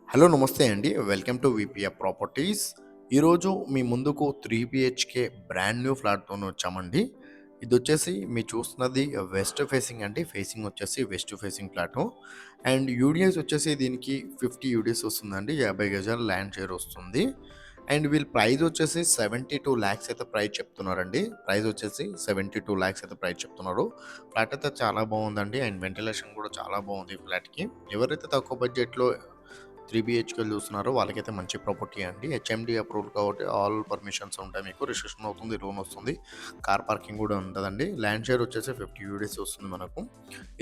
Hello నమస్తే అండి. Welcome to VPF properties. ఈరోజు మీ ముందుకు 3 బిహెచ్‌కే బ్రాండ్ న్యూ ఫ్లాట్‌తోని వచ్చామండి. ఇదొచ్చేసి మీరు చూస్తున్నది వెస్ట్ ఫేసింగ్ అండి. ఫేసింగ్ వచ్చేసి west facing flat. And UDS వచ్చేసి దీనికి 50 యూడిఎస్ వస్తుందండి. 50 గజాల ల్యాండ్ షేర్ వస్తుంది. అండ్ వీళ్ళ ప్రైస్ వచ్చేసి 72 లాక్స్ అయితే ప్రైస్ చెప్తున్నారండి. ప్రైస్ వచ్చేసి 72 లాక్స్ అయితే ప్రైస్ చెప్తున్నారు. ఫ్లాట్ అయితే చాలా బాగుందండి. అండ్ వెంటిలేషన్ కూడా చాలా బాగుంది ఈ ఫ్లాట్‌కి. ఎవరైతే తక్కువ బడ్జెట్‌లో 3 బిహెచ్‌కేలు చూస్తున్నారో వాళ్ళకైతే మంచి ప్రాపర్టీ అండి. హెచ్ఎండీ అప్రూవ్డ్ కాబట్టి ఆల్ పర్మిషన్స్ ఉంటాయి మీకు. రిజిస్ట్రేషన్ అవుతుంది, లోన్ వస్తుంది, కార్ పార్కింగ్ కూడా ఉంటదండి. ల్యాండ్ షేర్ వచ్చేసి 50 యూడిఎస్ వస్తుంది మనకు.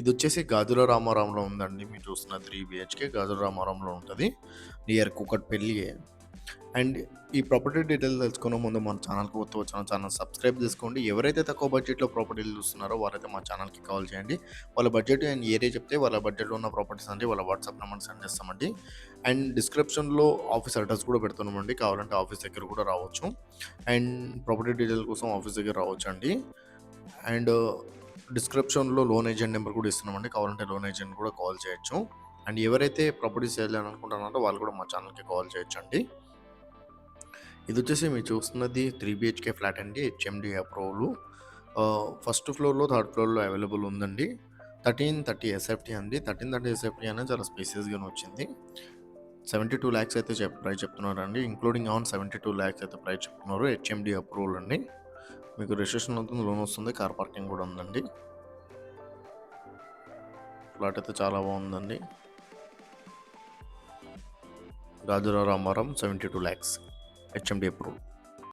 ఇది వచ్చేసి గాజుల రామారంలో ఉందండి. మీరు చూస్తున్న 3 బిహెచ్‌కే గాజుల రామారంలో ఉంటది. నియర్ కూకట్పల్లి. అండ్ ఈ ప్రాపర్టీ డీటెయిల్స్ తెలుసుకునే ముందు మన ఛానల్‌కి కొత్త వచ్చిన ఛానల్ సబ్స్క్రైబ్ చేసుకోండి. ఎవరైతే తక్కువ బడ్జెట్‌లో ప్రాపర్టీలు చూస్తున్నారో వారైతే మా ఛానల్‌కి కాల్ చేయండి. వాళ్ళ బడ్జెట్ అండ్ ఏరియా చెప్తే వాళ్ళ బడ్జెట్‌లో ఉన్న ప్రాపర్టీస్ అండి వాళ్ళ వాట్సాప్ నెంబర్ సెండ్ చేస్తామండి. అండ్ డిస్క్రిప్షన్‌లో ఆఫీస్ అడ్రస్ కూడా పెడుతున్నామండి. కావాలంటే ఆఫీస్ దగ్గర కూడా రావచ్చు. అండ్ ప్రాపర్టీ డీటెయిల్ కోసం ఆఫీస్ దగ్గర రావచ్చండి. అండ్ డిస్క్రిప్షన్‌లో లోన్ ఏజెంట్ నెంబర్ కూడా ఇస్తున్నామండి. కావాలంటే లోన్ ఏజెంట్ కూడా కాల్ చేయొచ్చు. అండ్ ఎవరైతే ప్రాపర్టీ సేల్ చేయాలనుకుంటున్నారో వాళ్ళు కూడా మా ఛానల్‌కి కాల్ చేయొచ్చండి. ఇదొచ్చేసి మీరు చూస్తున్నది 3 బిహెచ్‌కే ఫ్లాట్ అండి. HMD approval. ఫస్ట్ ఫ్లోర్‌లో, థర్డ్ ఫ్లోర్‌లో అవైలబుల్ ఉందండి. 1330 ఎస్ఎఫ్టీ అండి. 1330 ఎస్ఎఫ్టీ అనేది చాలా స్పేసియస్‌గానే వచ్చింది. 72 లాక్స్ అయితే ప్రైస్ చెప్తున్నారండి. ఇంక్లూడింగ్ ఆన్ 72 లాక్స్ అయితే ప్రైస్ చెప్తున్నారు. హెచ్ఎండీ అప్రూవల్ అండి. మీకు రిజిస్ట్రేషన్ అవుతుంది, లోన్ వస్తుంది, కార్ పార్కింగ్ కూడా ఉందండి. ఫ్లాట్ అయితే చాలా బాగుందండి. గాజుల రామారం 72 లాక్స్ హెచ్ఎండీ అప్రూవల్.